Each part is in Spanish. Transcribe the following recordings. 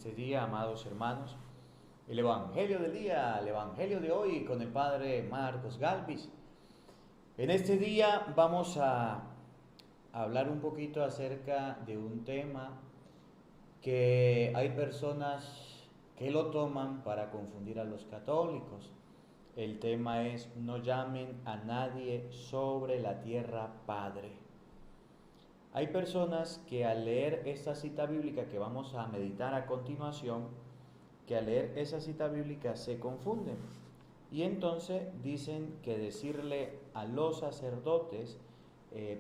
este día, amados hermanos, el Evangelio del día, el Evangelio de hoy con el Padre Marcos Galvis. En este día vamos a hablar un poquito acerca de un tema que hay personas que lo toman para confundir a los católicos. El tema es: no llamen a nadie sobre la tierra Padre. Hay personas que al leer esta cita bíblica que vamos a meditar a continuación, que al leer esa cita bíblica se confunden y entonces dicen que decirle a los sacerdotes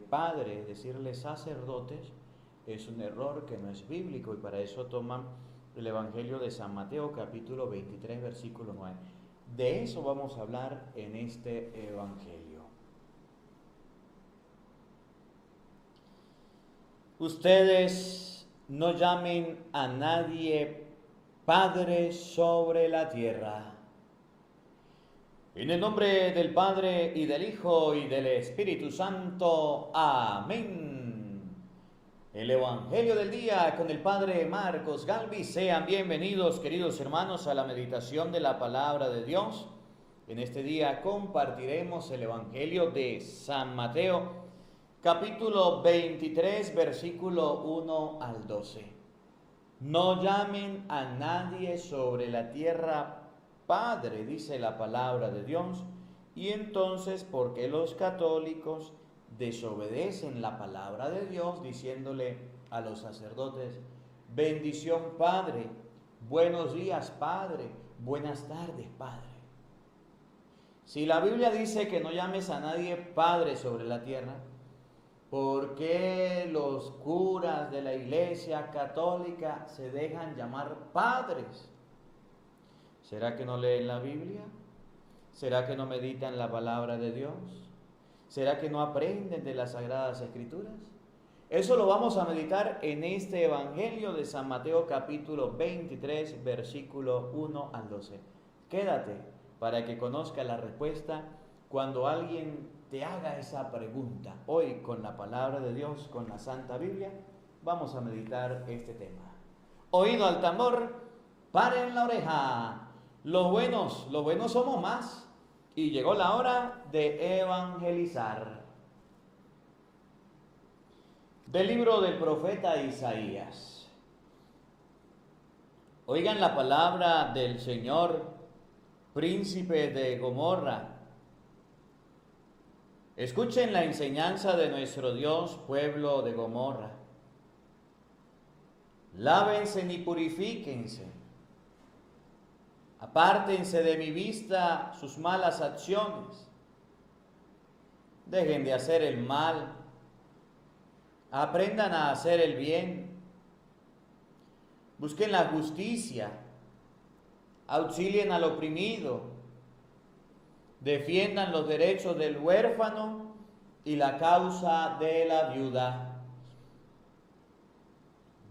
Padre, decirle sacerdotes, es un error que no es bíblico, y para eso toman el Evangelio de San Mateo capítulo 23 versículo 9. De eso vamos a hablar en este Evangelio. Ustedes no llamen a nadie Padre sobre la tierra. En el nombre del Padre, y del Hijo, y del Espíritu Santo. Amén. El Evangelio del día con el Padre Marcos Galvis. Sean bienvenidos, queridos hermanos, a la meditación de la palabra de Dios. En este día compartiremos el Evangelio de San Mateo, capítulo 23, versículo 1 al 12. No llamen a nadie sobre la tierra Padre, dice la palabra de Dios. Y entonces, ¿por qué los católicos desobedecen la palabra de Dios diciéndole a los sacerdotes: bendición Padre, buenos días Padre, buenas tardes Padre? Si la Biblia dice que no llames a nadie Padre sobre la tierra, ¿por qué los curas de la Iglesia Católica se dejan llamar padres? ¿Será que no leen la Biblia? ¿Será que no meditan la palabra de Dios? ¿Será que no aprenden de las Sagradas Escrituras? Eso lo vamos a meditar en este Evangelio de San Mateo capítulo 23, versículo 1 al 12. Quédate para que conozca la respuesta cuando alguien te haga esa pregunta. Hoy, con la palabra de Dios, con la Santa Biblia, vamos a meditar este tema. Oído al tambor, paren la oreja. Los buenos somos más. Y llegó la hora de evangelizar. Del libro del profeta Isaías. Oigan la palabra del Señor, príncipe de Gomorra. Escuchen la enseñanza de nuestro Dios, pueblo de Gomorra. Lávense y purifíquense. Apártense de mi vista sus malas acciones. Dejen de hacer el mal. Aprendan a hacer el bien. Busquen la justicia. Auxilien al oprimido. Defiendan los derechos del huérfano y la causa de la viuda.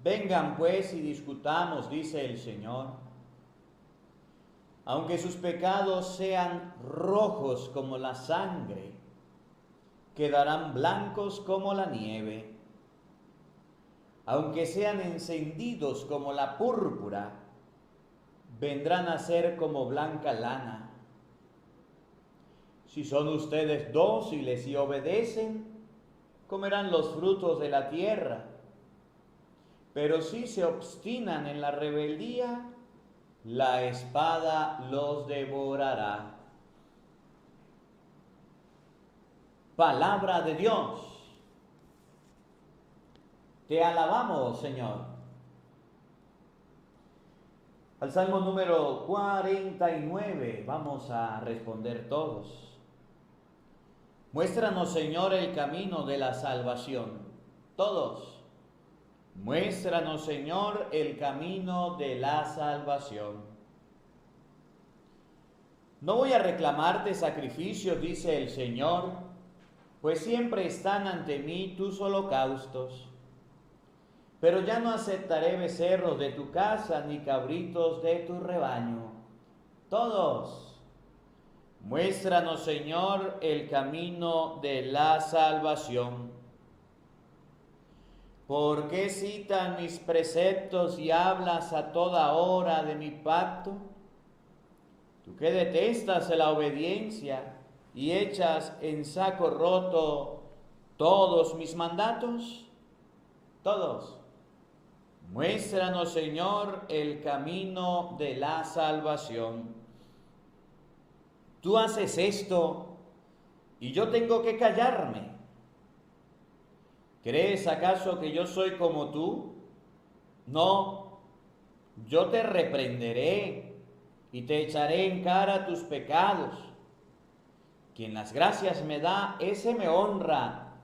Vengan pues y discutamos, dice el Señor. Aunque sus pecados sean rojos como la sangre, quedarán blancos como la nieve. Aunque sean encendidos como la púrpura, vendrán a ser como blanca lana. Si son ustedes dóciles y obedecen, comerán los frutos de la tierra. Pero si se obstinan en la rebeldía, la espada los devorará. Palabra de Dios. Te alabamos, Señor. Al Salmo número 49 vamos a responder todos. Muéstranos, Señor, el camino de la salvación. Todos. Muéstranos, Señor, el camino de la salvación. No voy a reclamarte sacrificios, dice el Señor, pues siempre están ante mí tus holocaustos. Pero ya no aceptaré becerros de tu casa, ni cabritos de tu rebaño. Todos. Muéstranos, Señor, el camino de la salvación. ¿Por qué citan mis preceptos y hablas a toda hora de mi pacto? Tú que detestas la obediencia y echas en saco roto todos mis mandatos, todos. Muéstranos, Señor, el camino de la salvación. Tú haces esto y yo tengo que callarme. ¿Crees acaso que yo soy como tú? No, yo te reprenderé y te echaré en cara tus pecados. Quien las gracias me da, ese me honra,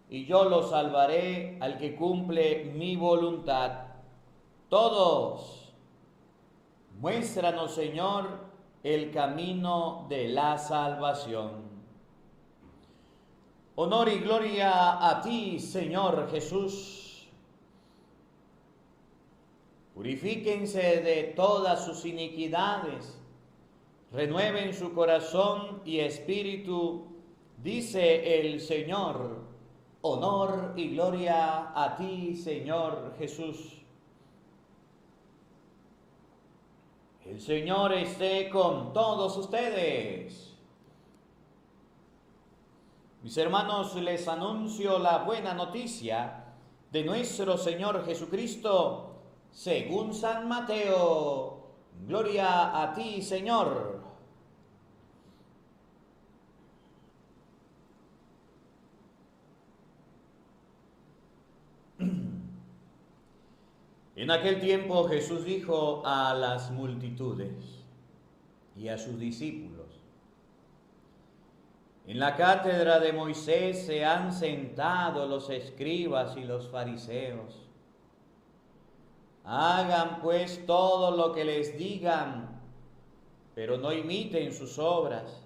y yo lo salvaré al que cumple mi voluntad. Todos, muéstranos, Señor, el camino de la salvación. Honor y gloria a ti, Señor Jesús. Purifíquense de todas sus iniquidades, renueven su corazón y espíritu, dice el Señor. Honor y gloria a ti, Señor Jesús. El Señor esté con todos ustedes. Mis hermanos, les anuncio la buena noticia de nuestro Señor Jesucristo según San Mateo. Gloria a ti, Señor. En aquel tiempo Jesús dijo a las multitudes y a sus discípulos: en la cátedra de Moisés se han sentado los escribas y los fariseos. Hagan pues todo lo que les digan, pero no imiten sus obras,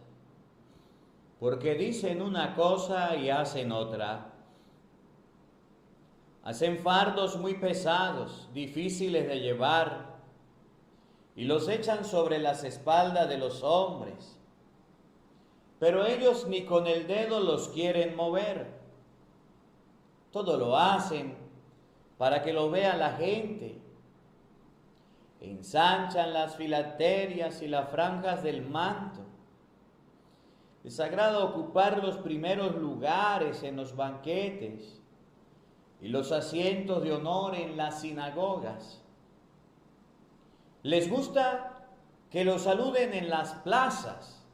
porque dicen una cosa y hacen otra. Hacen fardos muy pesados, difíciles de llevar, y los echan sobre las espaldas de los hombres. Pero ellos ni con el dedo los quieren mover. Todo lo hacen para que lo vea la gente. Ensanchan las filacterias y las franjas del manto. Les agrada ocupar los primeros lugares en los banquetes y los asientos de honor en las sinagogas. Les gusta que los saluden en las plazas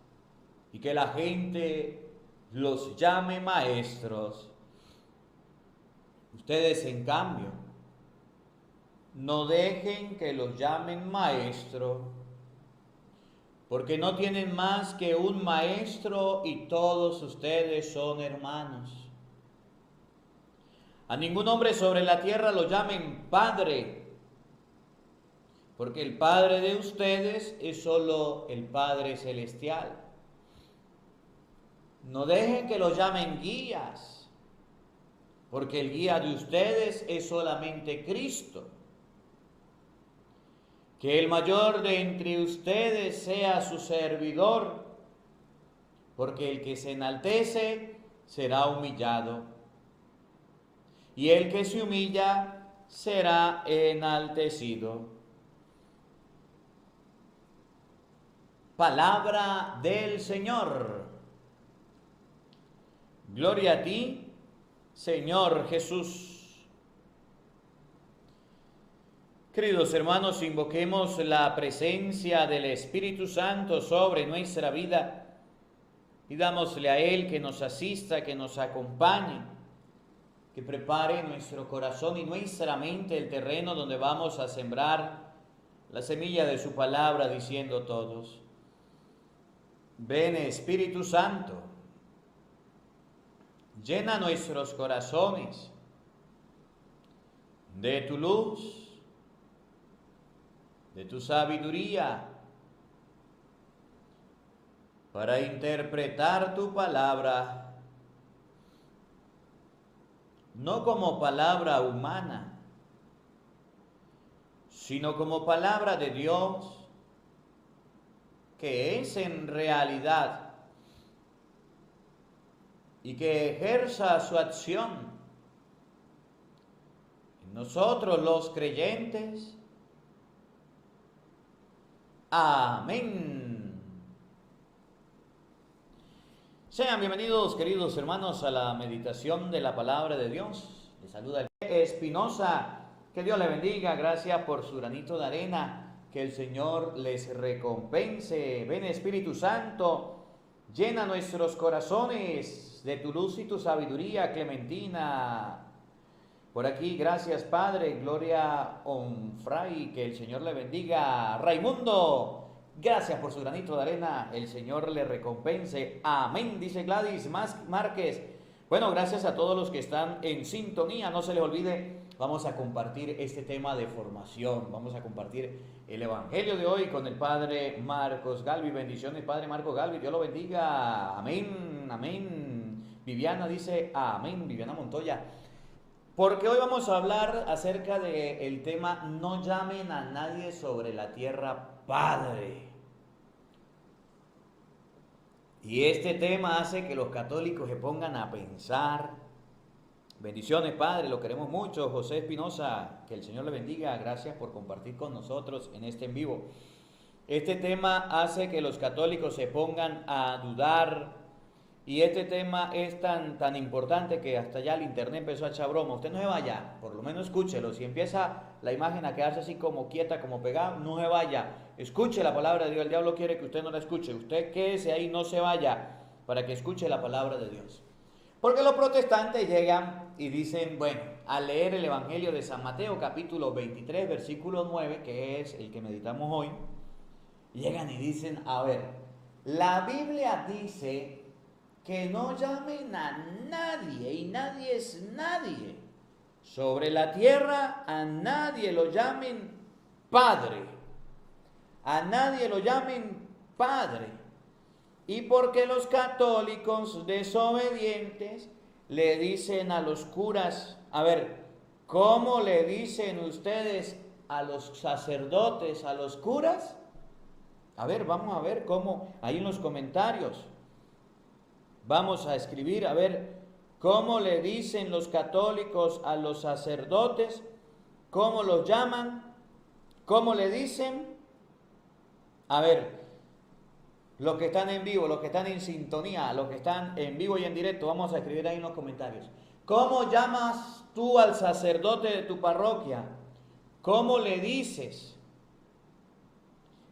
y que la gente los llame maestros. Ustedes, en cambio, no dejen que los llamen maestro, porque no tienen más que un maestro y todos ustedes son hermanos. A ningún hombre sobre la tierra lo llamen Padre, porque el Padre de ustedes es solo el Padre Celestial. No dejen que los llamen guías, porque el guía de ustedes es solamente Cristo. Que el mayor de entre ustedes sea su servidor, porque el que se enaltece será humillado, y el que se humilla será enaltecido. Palabra del Señor. Gloria a ti, Señor Jesús. Queridos hermanos, invoquemos la presencia del Espíritu Santo sobre nuestra vida. Pidámosle a Él que nos asista, que nos acompañe, que prepare nuestro corazón y nuestra mente el terreno donde vamos a sembrar la semilla de su palabra, diciendo todos: ven, Espíritu Santo, llena nuestros corazones de tu luz, de tu sabiduría, para interpretar tu palabra, no como palabra humana, sino como palabra de Dios, que es en realidad y que ejerza su acción nosotros los creyentes. Amén. Sean bienvenidos, queridos hermanos, a la meditación de la palabra de Dios. Les saluda el Espinosa. Que Dios le bendiga. Gracias por su granito de arena. Que el Señor les recompense. Ven, Espíritu Santo, llena nuestros corazones de tu luz y tu sabiduría, Clementina. Por aquí, gracias Padre, Gloria Onfray, que el Señor le bendiga. Raimundo, gracias por su granito de arena, el Señor le recompense. Amén, dice Gladys Márquez. Bueno, gracias a todos los que están en sintonía. No se les olvide, vamos a compartir este tema de formación. Vamos a compartir el Evangelio de hoy con el Padre Marcos Galvi. Bendiciones, Padre Marcos Galvi, Dios lo bendiga. Amén, amén. Viviana dice amén, Viviana Montoya. Porque hoy vamos a hablar acerca del tema no llamen a nadie sobre la tierra Padre. Y este tema hace que los católicos se pongan a pensar. Bendiciones, Padre, lo queremos mucho. José Espinosa, que el Señor le bendiga. Gracias por compartir con nosotros en este en vivo. Este tema hace que los católicos se pongan a dudar. Y este tema es tan importante que hasta ya el internet empezó a echar broma. Usted no se vaya, por lo menos escúchelo. Si empieza la imagen a quedarse así como quieta, como pegada, no se vaya. Escuche la palabra de Dios. El diablo quiere que usted no la escuche. Usted quédese ahí, no se vaya, para que escuche la palabra de Dios. Porque los protestantes llegan y dicen, bueno, al leer el Evangelio de San Mateo, capítulo 23, versículo 9, que es el que meditamos hoy, llegan y dicen, a ver, la Biblia dice que no llamen a nadie, y nadie es nadie. Sobre la tierra a nadie lo llamen Padre. A nadie lo llamen Padre. Y porque los católicos desobedientes le dicen a los curas, a ver, ¿cómo le dicen ustedes a los sacerdotes, a los curas? A ver, vamos a ver cómo, ahí en los comentarios. Vamos a escribir, a ver, ¿cómo le dicen los católicos a los sacerdotes? ¿Cómo los llaman? ¿Cómo le dicen? A ver, los que están en vivo, los que están en sintonía, los que están en vivo y en directo, vamos a escribir ahí en los comentarios. ¿Cómo llamas tú al sacerdote de tu parroquia? ¿Cómo le dices?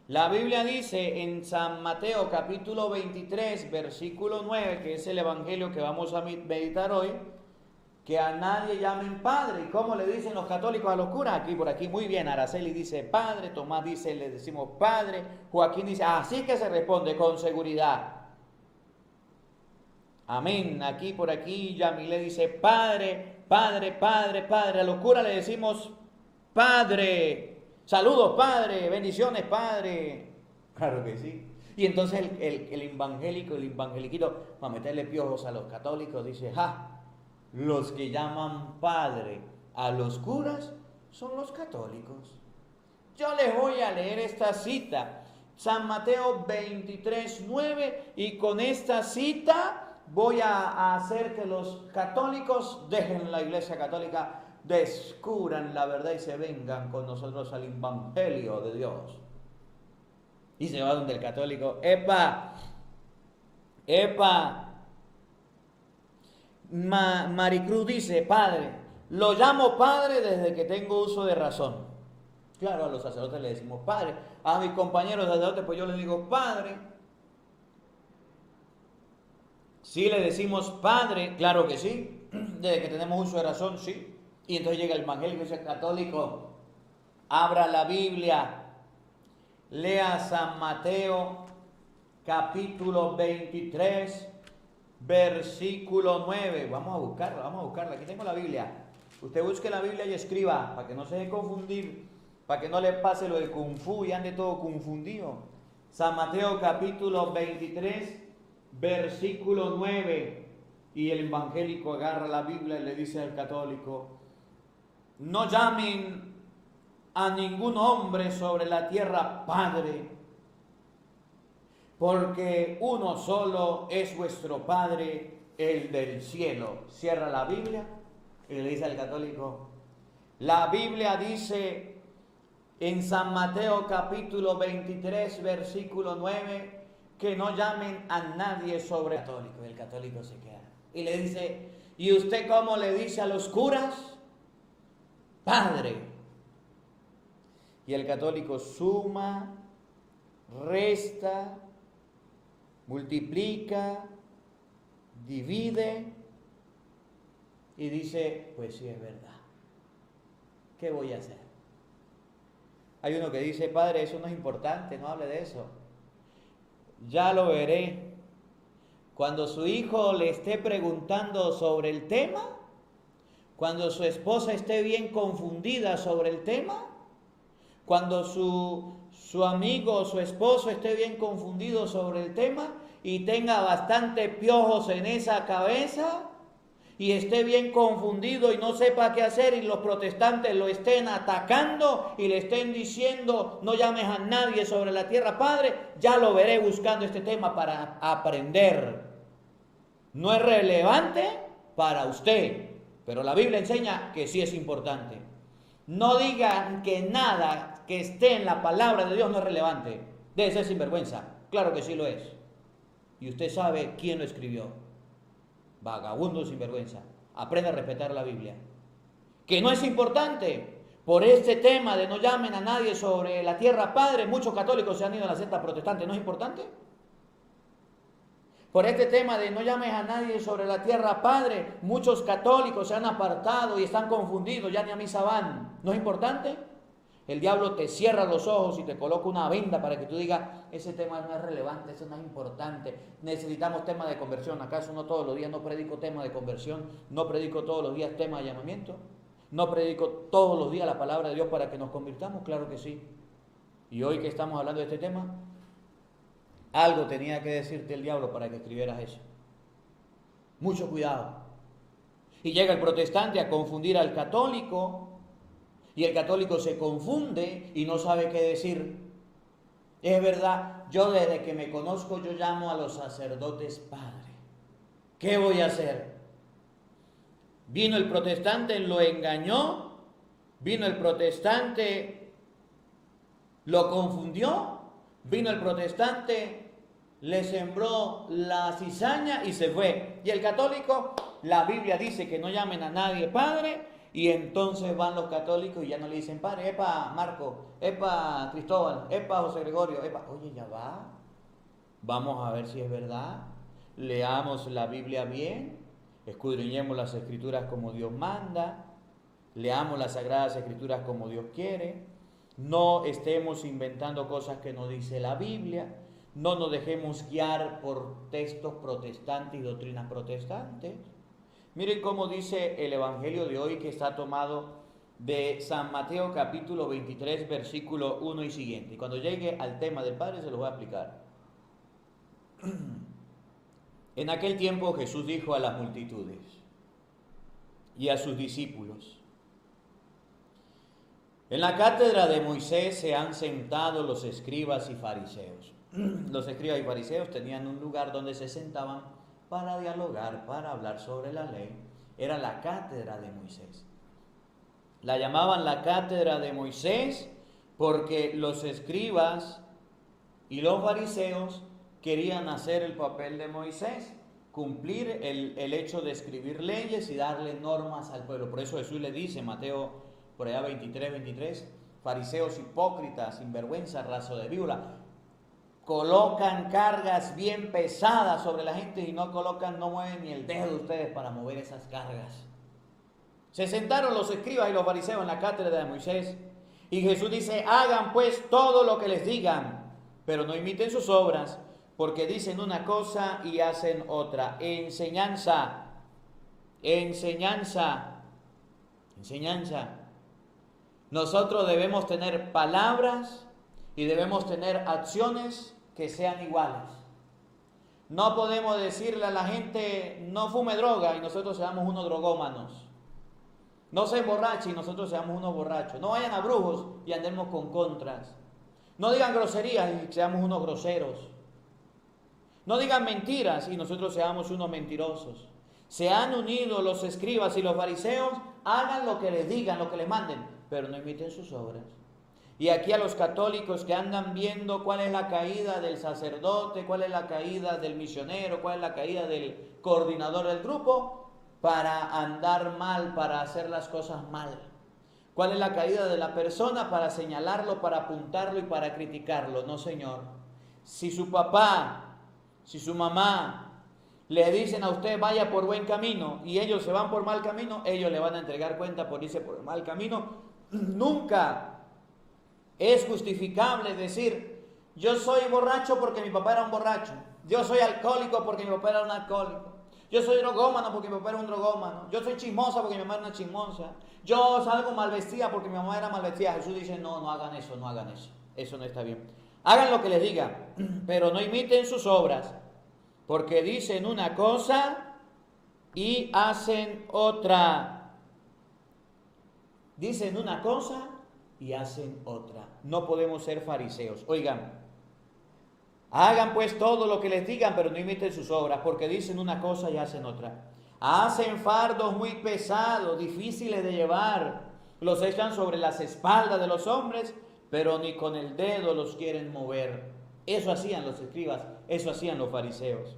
La Biblia dice en San Mateo capítulo 23, versículo 9, que es el evangelio que vamos a meditar hoy, que a nadie llamen Padre. ¿Y cómo le dicen los católicos a los curas? Aquí, por aquí, muy bien. Araceli dice Padre, Tomás dice, le decimos Padre, Joaquín dice, así que se responde con seguridad. Amén. Aquí, por aquí, Yamile dice Padre, Padre, Padre, Padre. A los curas le decimos Padre. Saludos, Padre, bendiciones, Padre. Claro que sí. Y entonces el evangélico, el evangeliquito, para meterle piojos a los católicos, dice, los que llaman Padre a los curas son los católicos. Yo les voy a leer esta cita, San Mateo 23, 9, y con esta cita voy a hacer que los católicos dejen la Iglesia Católica, descubran la verdad y se vengan con nosotros al Evangelio de Dios. Y se va donde el católico, ¡epa! Maricruz dice, Padre, lo llamo Padre desde que tengo uso de razón. Claro, a los sacerdotes le decimos Padre. A mis compañeros sacerdotes, pues yo les digo Padre. Sí le decimos Padre, claro que sí, desde que tenemos uso de razón, sí. Y entonces llega el evangélico y dice, católico, abra la Biblia, lea San Mateo, capítulo 23, versículo 9. Vamos a buscarla. Aquí tengo la Biblia. Usted busque la Biblia y escriba, para que no se deje confundir, para que no le pase lo de Kung Fu y ande todo confundido. San Mateo, capítulo 23, versículo 9. Y el evangélico agarra la Biblia y le dice al católico, no llamen a ningún hombre sobre la tierra Padre, porque uno solo es vuestro Padre, el del cielo. Cierra la Biblia y le dice al católico, La Biblia dice en San Mateo capítulo 23, versículo 9, que no llamen a nadie sobre el católico. Y el católico se queda. Y le dice, ¿y usted cómo le dice a los curas? Padre. Y el católico suma, resta, multiplica, divide y dice, pues sí es verdad. ¿Qué voy a hacer? Hay uno que dice, padre, eso no es importante, no hable de eso. Ya lo veré. Cuando su hijo le esté preguntando sobre el tema, cuando su esposa esté bien confundida sobre el tema, cuando su amigo o su esposo esté bien confundido sobre el tema y tenga bastante piojos en esa cabeza y esté bien confundido y no sepa qué hacer y los protestantes lo estén atacando y le estén diciendo no llames a nadie sobre la tierra, padre, ya lo veré buscando este tema para aprender. No es relevante para usted, pero la Biblia enseña que sí es importante. No digan que nada que esté en la palabra de Dios no es relevante. Debe ser sinvergüenza. Claro que sí lo es. Y usted sabe quién lo escribió. Vagabundo sinvergüenza. Aprenda a respetar la Biblia. Que no es importante. Por este tema de no llamen a nadie sobre la tierra, padre, muchos católicos se han ido a la secta protestante. ¿No es importante? Por este tema de no llames a nadie sobre la tierra, padre, muchos católicos se han apartado y están confundidos, ya ni a misa van. ¿No es importante? El diablo te cierra los ojos y te coloca una venda para que tú digas, ese tema no es relevante, eso no es importante, necesitamos tema de conversión. ¿Acaso no todos los días no predico tema de conversión? ¿No predico todos los días tema de llamamiento? ¿No predico todos los días la palabra de Dios para que nos convirtamos? Claro que sí. Y hoy que estamos hablando de este tema, algo tenía que decirte el diablo para que escribieras eso. Mucho cuidado. Y llega el protestante a confundir al católico, y el católico se confunde y no sabe qué decir. Es verdad, yo desde que me conozco yo llamo a los sacerdotes padre. ¿Qué voy a hacer? Vino el protestante, lo engañó, vino el protestante, lo confundió, vino el protestante, le sembró la cizaña y se fue. Y el católico, la Biblia dice que no llamen a nadie padre, y entonces van los católicos y ya no le dicen padre, epa Marco, epa Cristóbal, epa José Gregorio, epa, oye, ya va. Vamos a ver si es verdad. Leamos la Biblia bien, escudriñemos las Escrituras como Dios manda, leamos las Sagradas Escrituras como Dios quiere, no estemos inventando cosas que no dice la Biblia, no nos dejemos guiar por textos protestantes y doctrinas protestantes. Miren cómo dice el Evangelio de hoy, que está tomado de San Mateo capítulo 23, versículo 1 y siguiente. Y cuando llegue al tema del Padre se los voy a explicar. En aquel tiempo Jesús dijo a las multitudes y a sus discípulos: en la cátedra de Moisés se han sentado los escribas y fariseos. Los escribas y fariseos tenían un lugar donde se sentaban para dialogar, para hablar sobre la ley. Era la cátedra de Moisés. La llamaban la cátedra de Moisés porque los escribas y los fariseos querían hacer el papel de Moisés, cumplir el hecho de escribir leyes y darle normas al pueblo. Por eso Jesús le dice, Mateo por allá 23, fariseos hipócritas, sinvergüenza, raso de víbora, colocan cargas bien pesadas sobre la gente y no mueven ni el dedo de ustedes para mover esas cargas. Se sentaron los escribas y los fariseos en la cátedra de Moisés y Jesús dice, hagan pues todo lo que les digan, pero no imiten sus obras, porque dicen una cosa y hacen otra. Enseñanza. Nosotros debemos tener palabras y debemos tener acciones que sean iguales. No podemos decirle a la gente no fume droga y nosotros seamos unos drogómanos. No se emborrache y nosotros seamos unos borrachos. No vayan a brujos y andemos con contras. No digan groserías y seamos unos groseros. No digan mentiras y nosotros seamos unos mentirosos. Se han unido los escribas y los fariseos, hagan lo que les digan, lo que les manden, pero no imiten sus obras. Y aquí a los católicos que andan viendo cuál es la caída del sacerdote, cuál es la caída del misionero, cuál es la caída del coordinador del grupo, para andar mal, para hacer las cosas mal. ¿Cuál es la caída de la persona? Para señalarlo, para apuntarlo y para criticarlo. No, señor. Si su papá, si su mamá le dicen a usted vaya por buen camino y ellos se van por mal camino, ellos le van a entregar cuenta por irse por mal camino. Nunca es justificable decir, yo soy borracho porque mi papá era un borracho, yo soy alcohólico porque mi papá era un alcohólico, yo soy drogómano porque mi papá era un drogómano, yo soy chismosa porque mi mamá era una chismosa, yo salgo mal vestida porque mi mamá era mal vestida. Jesús dice, no hagan eso, no hagan eso, eso no está bien. Hagan lo que les diga, pero no imiten sus obras, porque dicen una cosa y hacen otra. Dicen una cosa y hacen otra. No podemos ser fariseos. Oigan, hagan pues todo lo que les digan, pero no imiten sus obras, porque dicen una cosa y hacen otra. Hacen fardos muy pesados, difíciles de llevar, los echan sobre las espaldas de los hombres, pero ni con el dedo los quieren mover. Eso hacían los escribas, eso hacían los fariseos.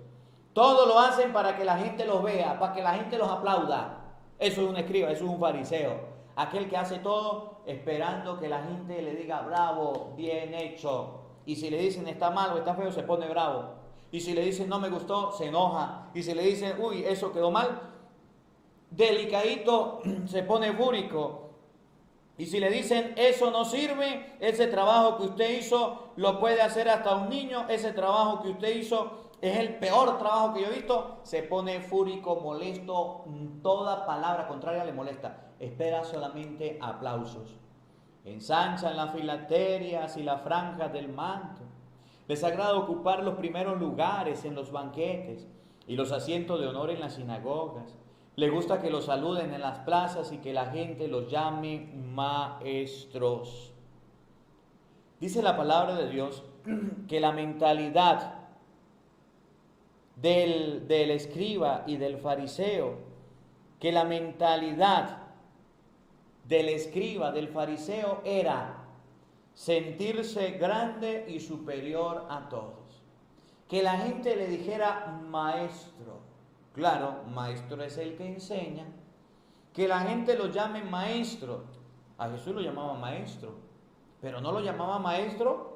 Todo lo hacen para que la gente los vea, para que la gente los aplauda. Eso es un escriba, eso es un fariseo. Aquel que hace todo esperando que la gente le diga bravo, bien hecho. Y si le dicen está mal o está feo, se pone bravo. Y si le dicen no me gustó, se enoja. Y si le dicen uy, eso quedó mal, delicadito, se pone fúrico. Y si le dicen eso no sirve, ese trabajo que usted hizo lo puede hacer hasta un niño, ese trabajo que usted hizo es el peor trabajo que yo he visto, se pone fúrico, molesto, toda palabra contraria le molesta. Espera solamente aplausos. Ensanchan las filacterias y las franjas del manto. Les agrada ocupar los primeros lugares en los banquetes y los asientos de honor en las sinagogas. Les gusta que los saluden en las plazas y que la gente los llame maestros. Dice la palabra de Dios que la mentalidad del escriba y del fariseo, que la mentalidad del escriba, del fariseo era sentirse grande y superior a todos. Que la gente le dijera maestro. Claro, maestro es el que enseña. Que la gente lo llame maestro. A Jesús lo llamaba maestro, pero no lo llamaba maestro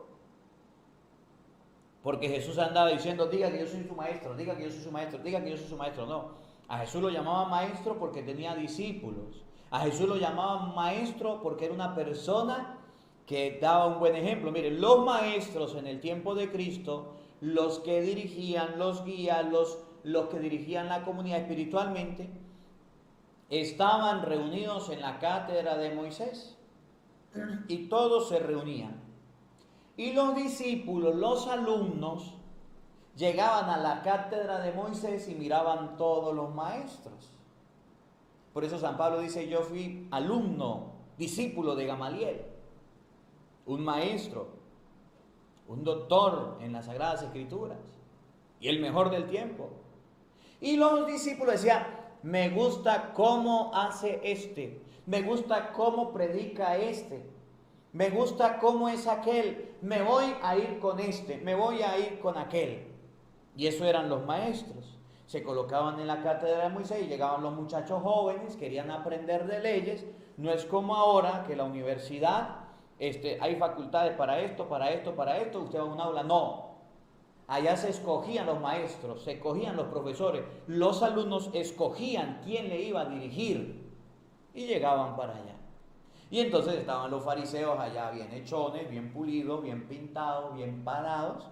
porque Jesús andaba diciendo, diga que yo soy su maestro, diga que yo soy su maestro, diga que yo soy su maestro. No, a Jesús lo llamaba maestro porque tenía discípulos. A Jesús lo llamaban maestro porque era una persona que daba un buen ejemplo. Miren, los maestros en el tiempo de Cristo, los que dirigían, los guías, los que dirigían la comunidad espiritualmente, estaban reunidos en la cátedra de Moisés y todos se reunían. Y los discípulos, los alumnos, llegaban a la cátedra de Moisés y miraban todos los maestros. Por eso San Pablo dice, yo fui alumno, discípulo de Gamaliel, un maestro, un doctor en las Sagradas Escrituras y el mejor del tiempo. Y los discípulos decían, me gusta cómo hace este, me gusta cómo predica este, me gusta cómo es aquel, me voy a ir con este, me voy a ir con aquel. Y eso eran los maestros. Se colocaban en la cátedra de Moisés y llegaban los muchachos jóvenes, querían aprender de leyes. No es como ahora que la universidad, hay facultades para esto, para esto, para esto, usted va a un aula. No, allá se escogían los maestros, se escogían los profesores, los alumnos escogían quién le iba a dirigir y llegaban para allá. Y entonces estaban los fariseos allá bien hechones, bien pulidos, bien pintados, bien parados.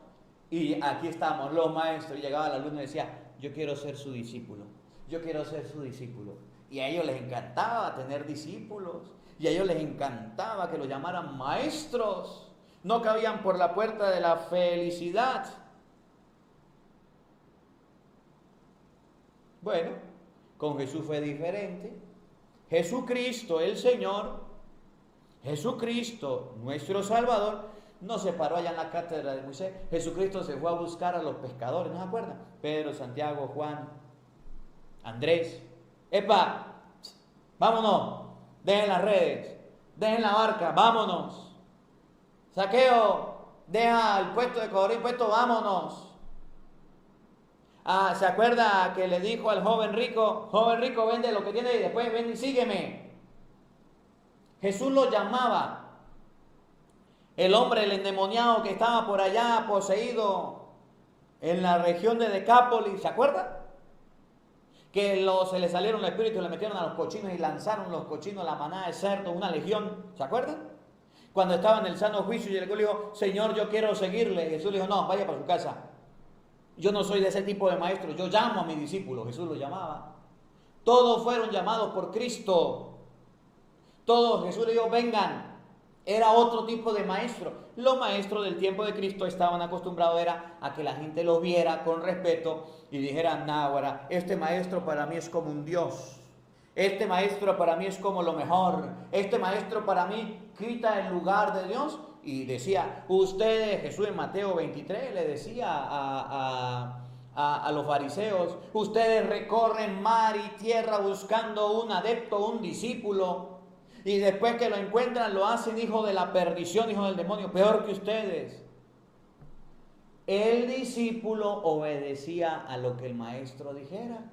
Y aquí estamos los maestros, y llegaba el alumno y decía, yo quiero ser su discípulo, yo quiero ser su discípulo. Y a ellos les encantaba tener discípulos, y a ellos les encantaba que los llamaran maestros. No cabían por la puerta de la felicidad. Bueno, con Jesús fue diferente. Jesucristo, el Señor, Jesucristo, nuestro Salvador, no se paró allá en la cátedra de Moisés. Jesucristo se fue a buscar a los pescadores, ¿no se acuerdan? Pedro, Santiago, Juan. Andrés, epa, vámonos, dejen las redes, dejen la barca, vámonos. Saqueo, deja el puesto de cobrar impuestos, vámonos. ¿Se acuerda que le dijo al joven rico, vende lo que tiene y después ven y sígueme? Jesús lo llamaba. El hombre, el endemoniado que estaba por allá poseído en la región de Decápolis, ¿se acuerda? Que se le salieron los espíritus, le metieron a los cochinos y lanzaron los cochinos a la manada de cerdos, una legión, ¿se acuerdan? Cuando estaba en el sano juicio y el le dijo, Señor, yo quiero seguirle. Jesús le dijo, no, vaya para su casa. Yo no soy de ese tipo de maestro, yo llamo a mis discípulos. Jesús los llamaba. Todos fueron llamados por Cristo. Todos, Jesús le dijo, vengan. Era otro tipo de maestro. Los maestros del tiempo de Cristo estaban acostumbrados a que la gente los viera con respeto y dijeran, náguara, este maestro para mí es como un Dios. Este maestro para mí es como lo mejor. Este maestro para mí quita el lugar de Dios. Y decía, ustedes, Jesús en Mateo 23 le decía a los fariseos, ustedes recorren mar y tierra buscando un adepto, un discípulo. Y después que lo encuentran lo hacen hijo de la perdición, hijo del demonio, peor que ustedes. El discípulo obedecía a lo que el maestro dijera.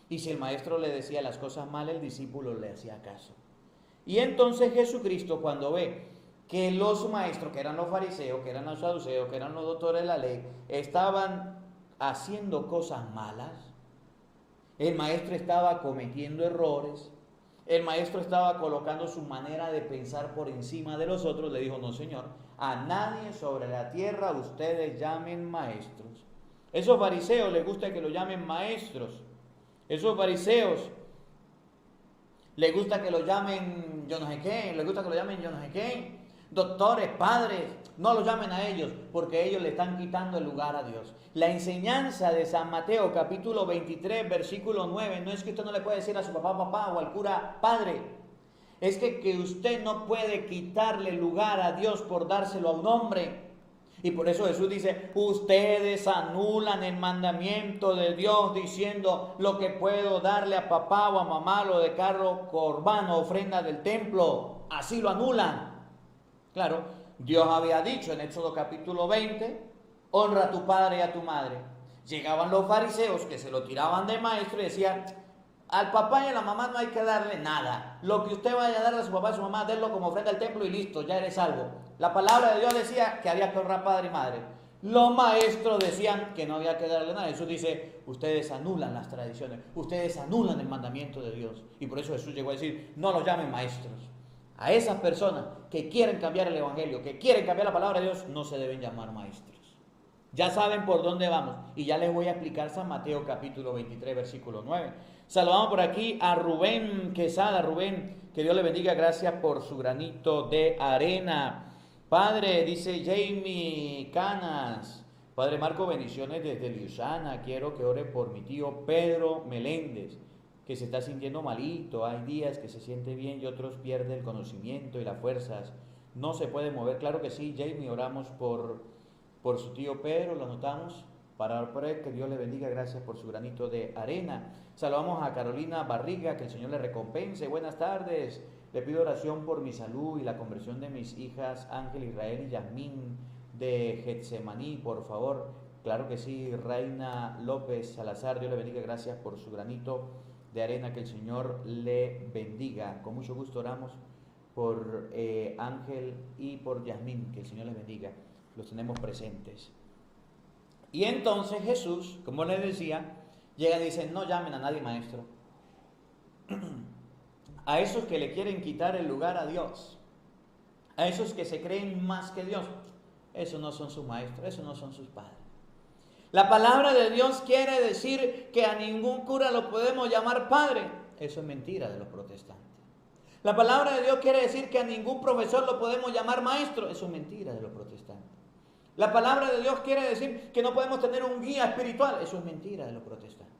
Y si el maestro le decía las cosas mal, el discípulo le hacía caso. Y entonces Jesucristo, cuando ve que los maestros, que eran los fariseos, que eran los saduceos, que eran los doctores de la ley, estaban haciendo cosas malas, el maestro estaba cometiendo errores, el maestro estaba colocando su manera de pensar por encima de los otros, le dijo, no señor, a nadie sobre la tierra ustedes llamen maestros. Esos fariseos les gusta que lo llamen maestros. Esos fariseos les gusta que lo llamen yo no sé qué, les gusta que lo llamen yo no sé qué. Doctores, padres, no los llamen a ellos, porque ellos le están quitando el lugar a Dios. La enseñanza de San Mateo, capítulo 23, versículo 9, no es que usted no le puede decir a su papá o al cura, padre. Es que usted no puede quitarle lugar a Dios por dárselo a un hombre. Y por eso Jesús dice, ustedes anulan el mandamiento de Dios diciendo lo que puedo darle a papá o a mamá, lo de carro, corbano, ofrenda del templo. Así lo anulan. Claro, Dios había dicho en Éxodo capítulo 20, honra a tu padre y a tu madre. Llegaban los fariseos que se lo tiraban de maestro y decían, al papá y a la mamá no hay que darle nada. Lo que usted vaya a darle a su papá y a su mamá, denlo como ofrenda al templo y listo, ya eres salvo. La palabra de Dios decía que había que honrar a padre y madre. Los maestros decían que no había que darle nada. Jesús dice, ustedes anulan las tradiciones, ustedes anulan el mandamiento de Dios. Y por eso Jesús llegó a decir, no los llamen maestros. A esas personas que quieren cambiar el evangelio, que quieren cambiar la palabra de Dios, no se deben llamar maestros. Ya saben por dónde vamos. Y ya les voy a explicar San Mateo capítulo 23, versículo 9. Saludamos por aquí a Rubén Quesada. Rubén, que Dios le bendiga. Gracias por su granito de arena. Padre, dice Jamie Canas. Padre Marco, bendiciones desde Liusana. Quiero que ore por mi tío Pedro Meléndez, que se está sintiendo malito. Hay días que se siente bien y otros pierde el conocimiento y las fuerzas. No se puede mover. Claro que sí, Jamie, oramos por su tío Pedro, lo anotamos para orar por él, que Dios le bendiga, gracias por su granito de arena. Saludamos a Carolina Barriga, que el Señor le recompense. Buenas tardes, le pido oración por mi salud y la conversión de mis hijas Ángel, Israel y Yasmín de Getsemaní, por favor. Claro que sí, Reina López Salazar, Dios le bendiga, gracias por su granito de arena, que el Señor le bendiga. Con mucho gusto oramos por Ángel y por Yasmín, que el Señor les bendiga. Los tenemos presentes. Y entonces Jesús, como les decía, llega y dice, no llamen a nadie maestro. A esos que le quieren quitar el lugar a Dios, a esos que se creen más que Dios, esos no son sus maestros, esos no son sus padres. La palabra de Dios quiere decir que a ningún cura lo podemos llamar padre. Eso es mentira de los protestantes. La palabra de Dios quiere decir que a ningún profesor lo podemos llamar maestro. Eso es mentira de los protestantes. La palabra de Dios quiere decir que no podemos tener un guía espiritual. Eso es mentira de los protestantes.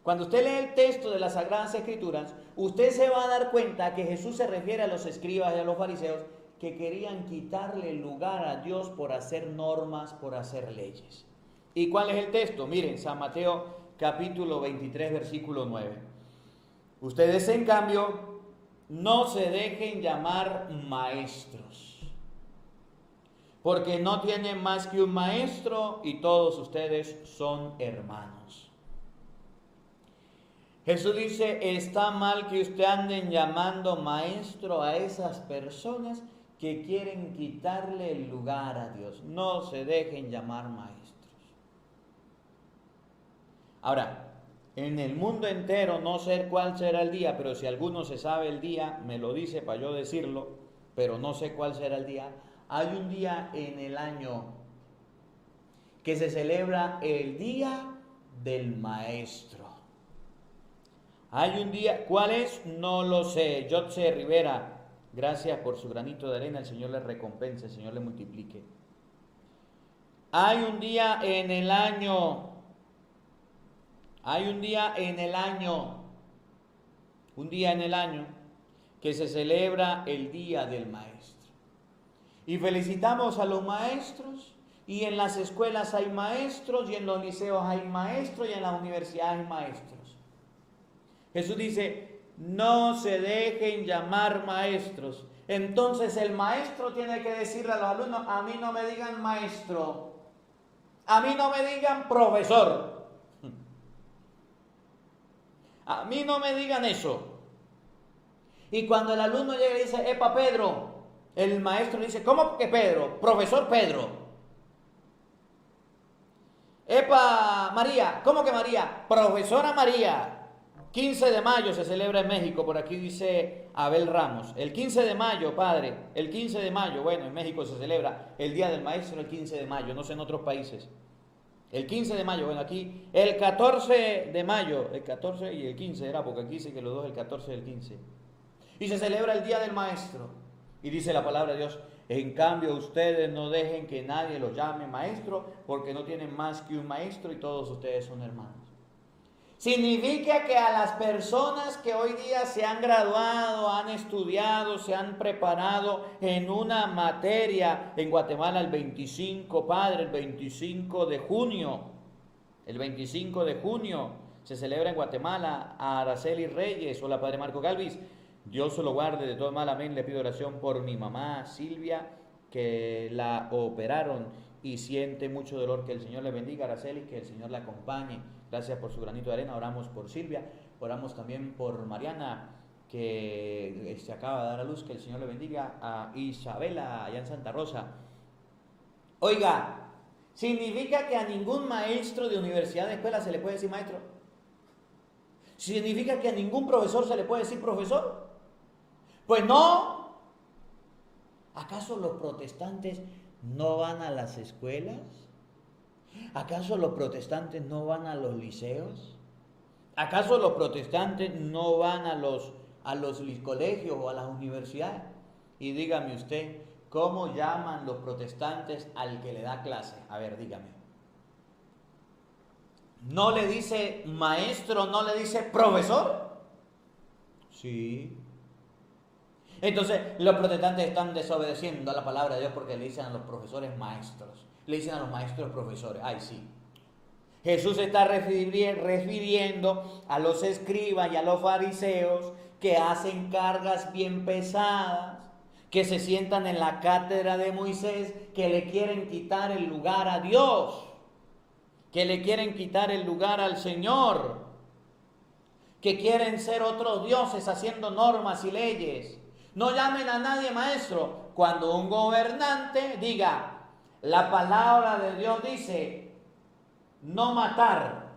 Cuando usted lee el texto de las Sagradas Escrituras, usted se va a dar cuenta que Jesús se refiere a los escribas y a los fariseos que querían quitarle el lugar a Dios por hacer normas, por hacer leyes. ¿Y cuál es el texto? Miren, San Mateo capítulo 23, versículo 9. Ustedes, en cambio, no se dejen llamar maestros, porque no tienen más que un maestro y todos ustedes son hermanos. Jesús dice, está mal que usted anden llamando maestro a esas personas que quieren quitarle el lugar a Dios. No se dejen llamar maestros. Ahora, en el mundo entero, no sé cuál será el día, pero si alguno se sabe el día, me lo dice para yo decirlo, pero no sé cuál será el día. Hay un día en el año que se celebra el Día del Maestro. Hay un día, ¿cuál es? No lo sé. Jotze Rivera, gracias por su granito de arena, el Señor le recompense, el Señor le multiplique. Hay un día en el año que se celebra el Día del Maestro. Y felicitamos a los maestros, y en las escuelas hay maestros, y en los liceos hay maestros, y en las universidades hay maestros. Jesús dice, no se dejen llamar maestros. Entonces el maestro tiene que decirle a los alumnos, a mí no me digan maestro, a mí no me digan profesor. A mí no me digan eso. Y cuando el alumno llega y dice, epa Pedro, el maestro le dice, ¿cómo que Pedro? Profesor Pedro. Epa María, ¿cómo que María? Profesora María. 15 de mayo se celebra en México, por aquí dice Abel Ramos. El 15 de mayo, padre, el 15 de mayo, bueno, en México se celebra el Día del Maestro el 15 de mayo, no sé en otros países. El 15 de mayo, bueno, aquí el 14 de mayo, el 14 y el 15 era, porque aquí dice que los dos, el 14 y el 15. Y se celebra el Día del Maestro. Y dice la palabra de Dios, en cambio ustedes no dejen que nadie los llame maestro, porque no tienen más que un maestro y todos ustedes son hermanos. Significa que a las personas que hoy día se han graduado, han estudiado, se han preparado en una materia en Guatemala el 25, padre, el 25 de junio, el 25 de junio se celebra en Guatemala a Araceli Reyes. Hola, padre Marco Galvis. Dios se lo guarde de todo mal, amén. Le pido oración por mi mamá Silvia, que la operaron y siente mucho dolor. Que el Señor le bendiga, Araceli, que el Señor la acompañe. Gracias por su granito de arena. Oramos por Silvia, oramos también por Mariana, que se acaba de dar a luz. Que el Señor le bendiga. A Isabela, allá en Santa Rosa. Oiga, ¿significa que a ningún maestro de universidad, de escuela se le puede decir maestro? ¿Significa que a ningún profesor se le puede decir profesor? Pues no. ¿Acaso los protestantes no van a las escuelas? ¿Acaso los protestantes no van a los liceos? ¿Acaso los protestantes no van a los colegios o a las universidades? Y dígame usted, ¿cómo llaman los protestantes al que le da clase? A ver, dígame. ¿No le dice maestro, no le dice profesor? Sí. Entonces, los protestantes están desobedeciendo a la palabra de Dios porque le dicen a los profesores maestros. Le dicen a los maestros profesores. Ay, sí. Jesús se está refiriendo a los escribas y a los fariseos que hacen cargas bien pesadas, que se sientan en la cátedra de Moisés, que le quieren quitar el lugar a Dios, que le quieren quitar el lugar al Señor, que quieren ser otros dioses haciendo normas y leyes. No llamen a nadie maestro. Cuando un gobernante diga, la palabra de Dios dice, no matar.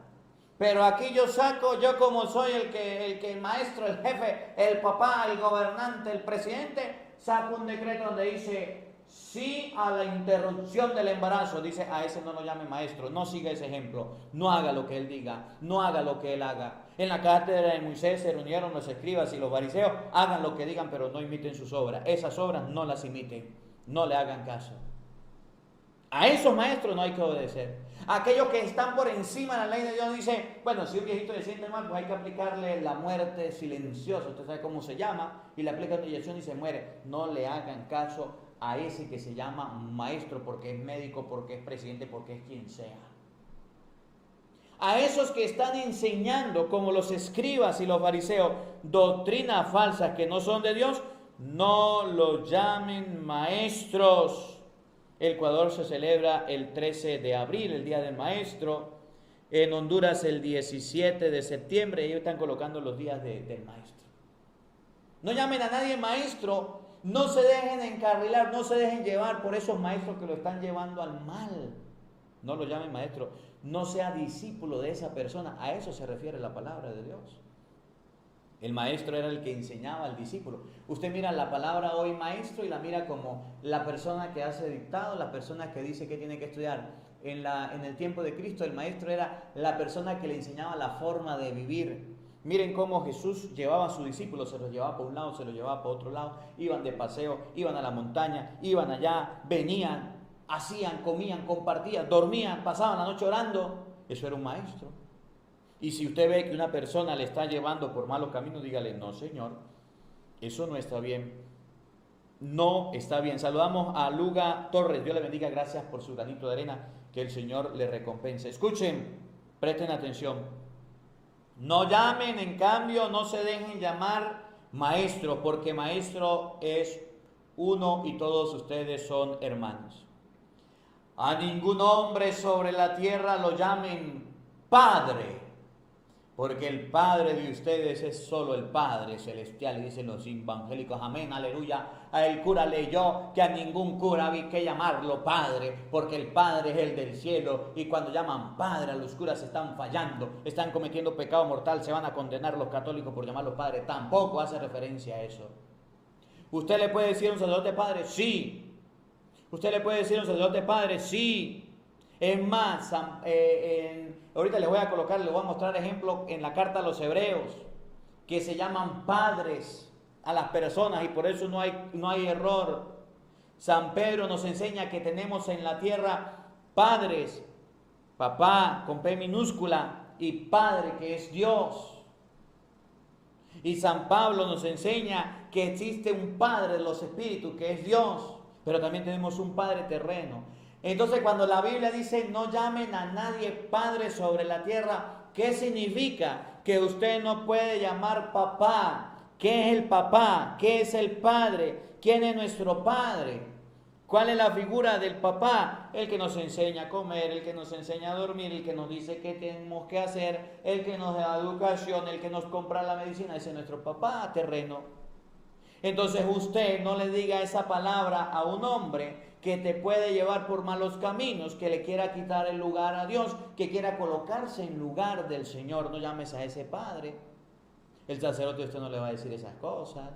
Pero aquí yo saco, yo como soy el maestro, el jefe, el papá, el gobernante, el presidente, saco un decreto donde dice, sí a la interrupción del embarazo. Dice, a ese no lo llame maestro, no siga ese ejemplo, no haga lo que él diga, no haga lo que él haga. En la cátedra de Moisés se reunieron los escribas y los fariseos, hagan lo que digan, pero no imiten sus obras. Esas obras no las imiten, no le hagan caso. A esos maestros no hay que obedecer. Aquellos que están por encima de la ley de Dios dicen, bueno, si un viejito se siente mal, pues hay que aplicarle la muerte silenciosa, usted sabe cómo se llama, y le aplican una inyección y se muere. No le hagan caso a ese que se llama maestro porque es médico, porque es presidente, porque es quien sea. A esos que están enseñando, como los escribas y los fariseos, doctrinas falsas que no son de Dios, no los llamen maestros. El Ecuador se celebra el 13 de abril, el Día del Maestro. En Honduras el 17 de septiembre, ellos están colocando los días del maestro. No llamen a nadie maestro, no se dejen encarrilar, no se dejen llevar por esos maestros que lo están llevando al mal. No lo llamen maestro, no sea discípulo de esa persona, a eso se refiere la palabra de Dios. El maestro era el que enseñaba al discípulo. Usted mira la palabra hoy maestro y la mira como la persona que hace dictado, la persona que dice que tiene que estudiar. En el tiempo de Cristo el maestro era la persona que le enseñaba la forma de vivir. Miren cómo Jesús llevaba a sus discípulos, se los llevaba para un lado, se los llevaba para otro lado, iban de paseo, iban a la montaña, iban allá, venían, hacían, comían, compartían, dormían, pasaban la noche orando. Eso era un maestro. Y si usted ve que una persona le está llevando por malos caminos, dígale, no señor, eso no está bien. No está bien. Saludamos a Luga Torres. Dios le bendiga, gracias por su granito de arena, que el Señor le recompense. Escuchen, presten atención. No llamen, en cambio, no se dejen llamar maestro, porque maestro es uno y todos ustedes son hermanos. A ningún hombre sobre la tierra lo llamen Padre, porque el Padre de ustedes es solo el Padre Celestial. Y dicen los evangélicos, amén, aleluya. A el cura leyó que a ningún cura había que llamarlo Padre, porque el Padre es el del cielo. Y cuando llaman Padre a los curas están fallando, están cometiendo pecado mortal, se van a condenar los católicos por llamarlo Padre. Tampoco hace referencia a eso. ¿Usted le puede decir a un sacerdote Padre? Sí. ¿Usted le puede decir a un sacerdote Padre? Sí. Es más, ahorita les voy a colocar, les voy a mostrar ejemplos en la carta a los hebreos, que se llaman padres a las personas y por eso no hay error. San Pedro nos enseña que tenemos en la tierra padres, papá con P minúscula y Padre que es Dios. Y San Pablo nos enseña que existe un Padre de los espíritus que es Dios, pero también tenemos un Padre terreno. Entonces cuando la Biblia dice no llamen a nadie Padre sobre la tierra, ¿qué significa? Que usted no puede llamar papá. ¿Qué es el papá? ¿Qué es el Padre? ¿Quién es nuestro Padre? ¿Cuál es la figura del papá? El que nos enseña a comer, el que nos enseña a dormir, el que nos dice qué tenemos que hacer, el que nos da educación, el que nos compra la medicina. Ese es nuestro papá terreno. Entonces usted no le diga esa palabra a un hombre que te puede llevar por malos caminos, que le quiera quitar el lugar a Dios, que quiera colocarse en lugar del Señor. No llames a ese padre. El sacerdote usted no le va a decir esas cosas.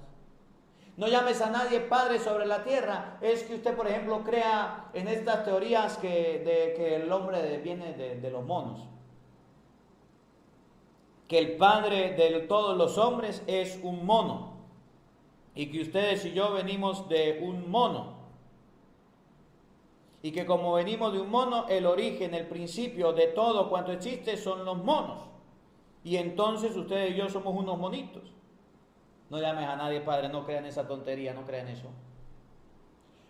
No llames a nadie padre sobre la tierra. Es que usted, por ejemplo, crea en estas teorías que el hombre viene de los monos. Que el padre de todos los hombres es un mono. Y que ustedes y yo venimos de un mono. Y que como venimos de un mono, el origen, el principio de todo cuanto existe son los monos. Y entonces ustedes y yo somos unos monitos. No llames a nadie padre, no crean esa tontería, no crean eso.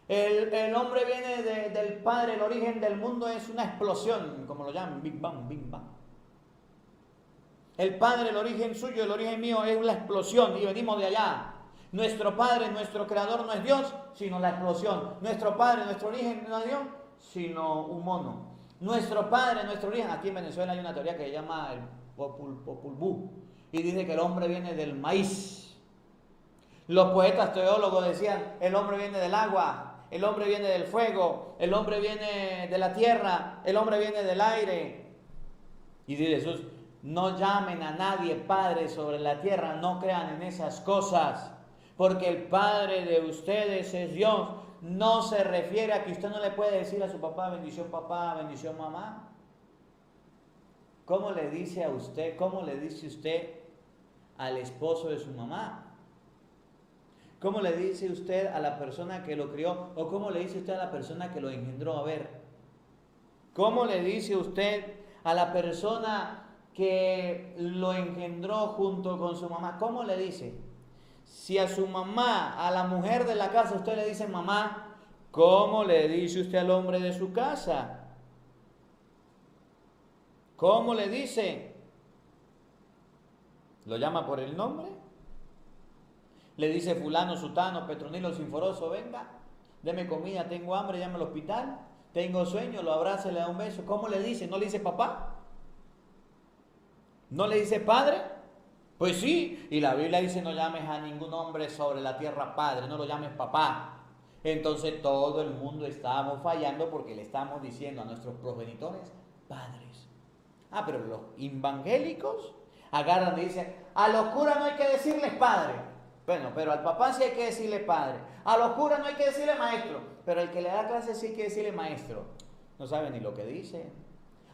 El hombre viene del Padre, el origen del mundo es una explosión, como lo llaman, Big Bang, Big Bang. El Padre, el origen suyo, el origen mío es una explosión y venimos de allá. Nuestro Padre, nuestro Creador no es Dios, sino la explosión. Nuestro Padre, nuestro origen no es Dios, sino un mono. Nuestro Padre, nuestro origen, aquí en Venezuela hay una teoría que se llama el Popol Vuh, y dice que el hombre viene del maíz. Los poetas teólogos decían, el hombre viene del agua, el hombre viene del fuego, el hombre viene de la tierra, el hombre viene del aire. Y dice Jesús, no llamen a nadie Padre sobre la tierra, no crean en esas cosas. Porque el Padre de ustedes es Dios. No se refiere a que usted no le puede decir a su papá, bendición mamá. ¿Cómo le dice a usted, cómo le dice usted al esposo de su mamá? ¿Cómo le dice usted a la persona que lo crió? ¿O cómo le dice usted a la persona que lo engendró? A ver, ¿cómo le dice usted a la persona que lo engendró junto con su mamá? ¿Cómo le dice? Si a su mamá, a la mujer de la casa, usted le dice mamá, ¿cómo le dice usted al hombre de su casa? ¿Cómo le dice? ¿Lo llama por el nombre? Le dice fulano, sutano, petronilo, sinforoso, venga, deme comida, tengo hambre, llame al hospital, tengo sueño, lo abraza y le da un beso. ¿Cómo le dice? ¿No le dice papá? ¿No le dice padre? Pues sí, y la Biblia dice no llames a ningún hombre sobre la tierra padre, no lo llames papá. Entonces todo el mundo estamos fallando porque le estamos diciendo a nuestros progenitores padres. Pero los evangélicos agarran y dicen, a los curas no hay que decirles padre. Bueno, pero al papá sí hay que decirle padre. A los curas no hay que decirle maestro, pero el que le da clase sí hay que decirle maestro. No sabe ni lo que dice.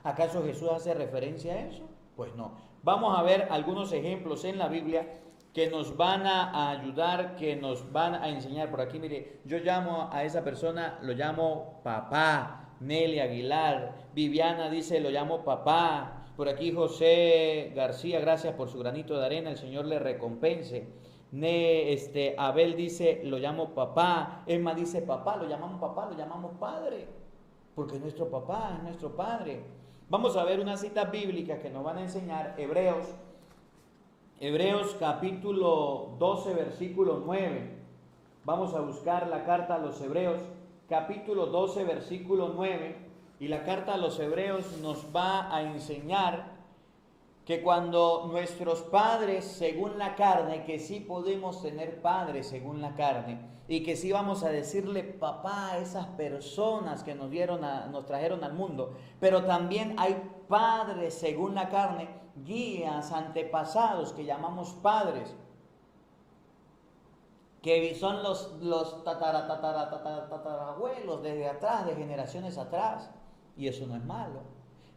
¿Acaso Jesús hace referencia a eso? Pues no. Vamos a ver algunos ejemplos en la Biblia que nos van a ayudar, que nos van a enseñar. Por aquí, mire, yo llamo a esa persona, lo llamo papá. Nelly Aguilar, Viviana dice, lo llamo papá. Por aquí José García, gracias por su granito de arena, el Señor le recompense. Abel dice, lo llamo papá. Emma dice, papá, lo llamamos padre, porque es nuestro papá, es nuestro padre. Vamos a ver unas citas bíblicas que nos van a enseñar. Hebreos capítulo 12, versículo 9. Vamos a buscar la carta a los Hebreos, capítulo 12, versículo 9. Y la carta a los Hebreos nos va a enseñar que cuando nuestros padres según la carne, que sí podemos tener padres según la carne, y que sí vamos a decirle papá a esas personas que nos trajeron al mundo, pero también hay padres según la carne, guías, antepasados que llamamos padres, que son los tatarabuelos desde atrás, de generaciones atrás, y eso no es malo.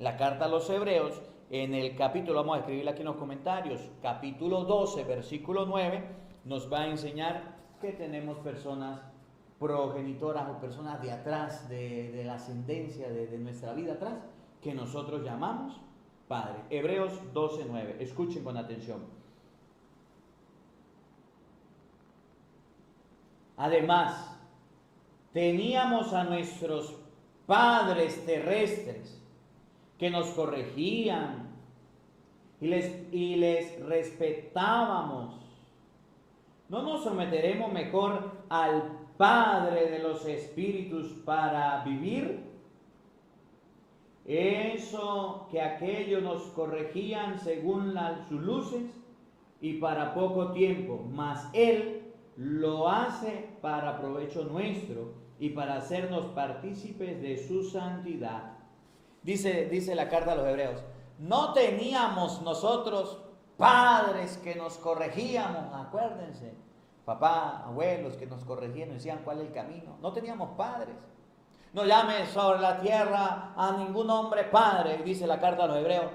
La carta a los Hebreos, en el capítulo, vamos a escribirla aquí en los comentarios, capítulo 12, versículo 9, nos va a enseñar que tenemos personas progenitoras o personas de atrás, de la ascendencia de nuestra vida atrás, que nosotros llamamos padre. Hebreos 12, 9, escuchen con atención. Además, teníamos a nuestros padres terrestres que nos corregían y les respetábamos. ¿No nos someteremos mejor al Padre de los Espíritus para vivir? Eso que aquellos nos corregían según sus luces y para poco tiempo, mas Él lo hace para provecho nuestro y para hacernos partícipes de su santidad. Dice la carta a los Hebreos, no teníamos nosotros padres que nos corregíamos, acuérdense, papá, abuelos que nos corregían, nos decían cuál es el camino. No teníamos padres. No llames sobre la tierra a ningún hombre padre, dice la carta a los Hebreos.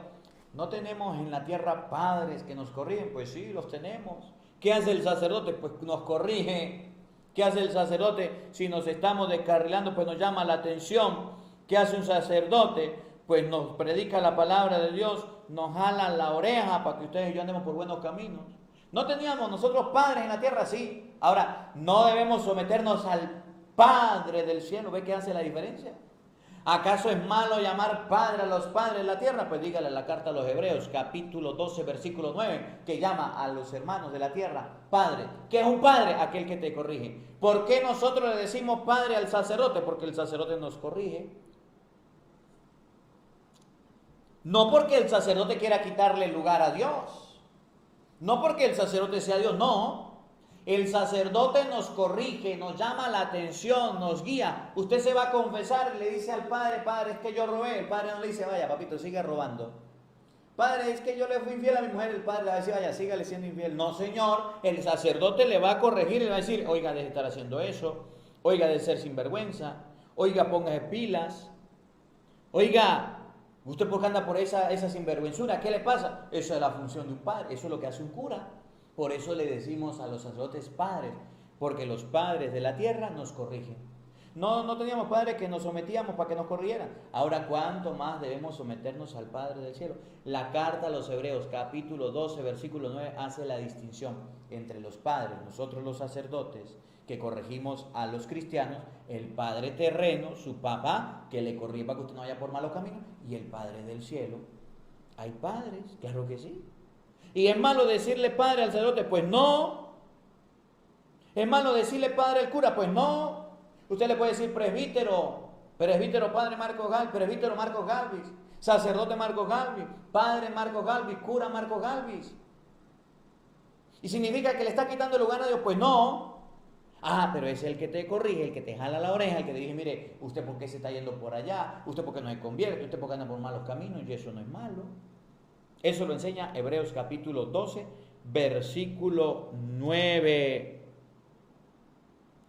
No tenemos en la tierra padres que nos corrigen, pues sí, los tenemos. ¿Qué hace el sacerdote? Pues nos corrige. ¿Qué hace el sacerdote? Si nos estamos descarrilando, pues nos llama la atención. ¿Qué hace un sacerdote? Pues nos predica la palabra de Dios, nos jala la oreja para que ustedes y yo andemos por buenos caminos. ¿No teníamos nosotros padres en la tierra? Sí. Ahora, no debemos someternos al Padre del cielo. ¿Ve qué hace la diferencia? ¿Acaso es malo llamar padre a los padres de la tierra? Pues dígale la carta a los Hebreos, capítulo 12, versículo 9, que llama a los hermanos de la tierra padre. ¿Qué es un padre? Aquel que te corrige. ¿Por qué nosotros le decimos padre al sacerdote? Porque el sacerdote nos corrige. No porque el sacerdote quiera quitarle el lugar a Dios. No porque el sacerdote sea Dios, no. El sacerdote nos corrige, nos llama la atención, nos guía. Usted se va a confesar y le dice al padre, padre, es que yo robé. El padre no le dice, vaya, papito, sigue robando. Padre, es que yo le fui infiel a mi mujer. El padre le va a decir, vaya, sígale siendo infiel. No, señor, el sacerdote le va a corregir y le va a decir, oiga, deje de estar haciendo eso. Oiga, de ser sinvergüenza. Oiga, póngase pilas. Oiga, ¿usted por qué anda por esa sinvergüenzura? ¿Qué le pasa? Esa es la función de un padre, eso es lo que hace un cura. Por eso le decimos a los sacerdotes padres, porque los padres de la tierra nos corrigen. No teníamos padres que nos sometíamos para que nos corrieran. Ahora, ¿cuánto más debemos someternos al Padre del cielo? La carta a los Hebreos, capítulo 12, versículo 9, hace la distinción entre los padres, nosotros los sacerdotes, que corregimos a los cristianos, el Padre terreno, su papá, que le corrige para que usted no vaya por malos caminos, y el Padre del cielo, Hay padres, claro que sí. ¿Y es malo decirle padre al sacerdote? Pues no. ¿Es malo decirle padre al cura? Pues no. Usted le puede decir presbítero, presbítero padre Marcos Galvis, presbítero Marcos Galvis, sacerdote Marcos Galvis, padre Marcos Galvis, cura Marcos Galvis. ¿Y significa que le está quitando el lugar a Dios? Pues no. Ah, pero es el que te corrige, el que te jala la oreja, el que te dice, mire, usted por qué se está yendo por allá, usted por qué no se convierte, usted por qué anda por malos caminos, y eso no es malo. Eso lo enseña Hebreos capítulo 12, versículo 9.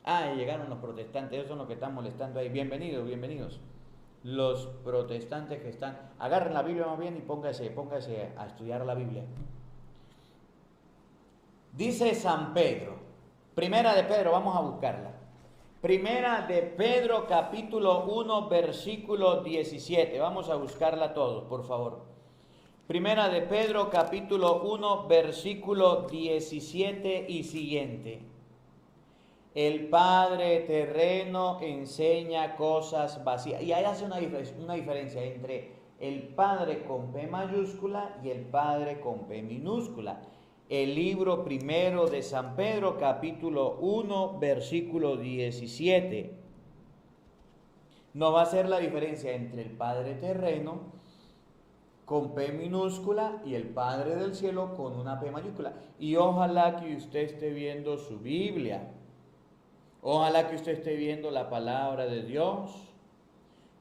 Ah, llegaron los protestantes, esos son los que están molestando ahí. Bienvenidos, bienvenidos. Los protestantes que están, agarren la Biblia más bien y póngase a estudiar la Biblia. Dice San Pedro, Primera de Pedro, vamos a buscarla. Primera de Pedro capítulo 1 versículo 17, vamos a buscarla todos, por favor. Primera de Pedro capítulo 1 versículo 17 y siguiente. El padre terreno enseña cosas vacías. Y ahí hace una diferencia entre el padre con P mayúscula y el padre con P minúscula. El libro primero de San Pedro, capítulo 1, versículo 17. No va a ser la diferencia entre el padre terreno con P minúscula y el Padre del cielo con una P mayúscula. Y ojalá que usted esté viendo su Biblia. Ojalá que usted esté viendo la palabra de Dios.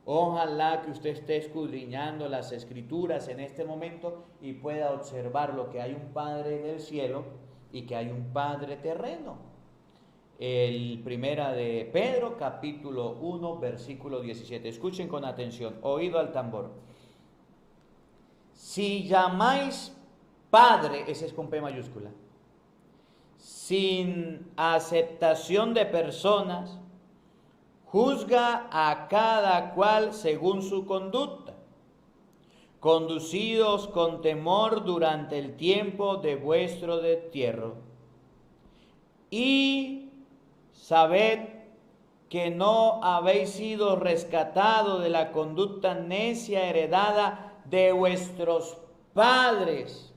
Ojalá que usted esté escudriñando las escrituras en este momento y pueda observar lo que hay un Padre del cielo y que hay un Padre terreno. El Primera de Pedro, capítulo 1, versículo 17. Escuchen con atención, oído al tambor. Si llamáis Padre, ese es con P mayúscula, sin aceptación de personas, juzga a cada cual según su conducta, conducidos con temor durante el tiempo de vuestro destierro. Y sabed que no habéis sido rescatados de la conducta necia heredada de vuestros padres,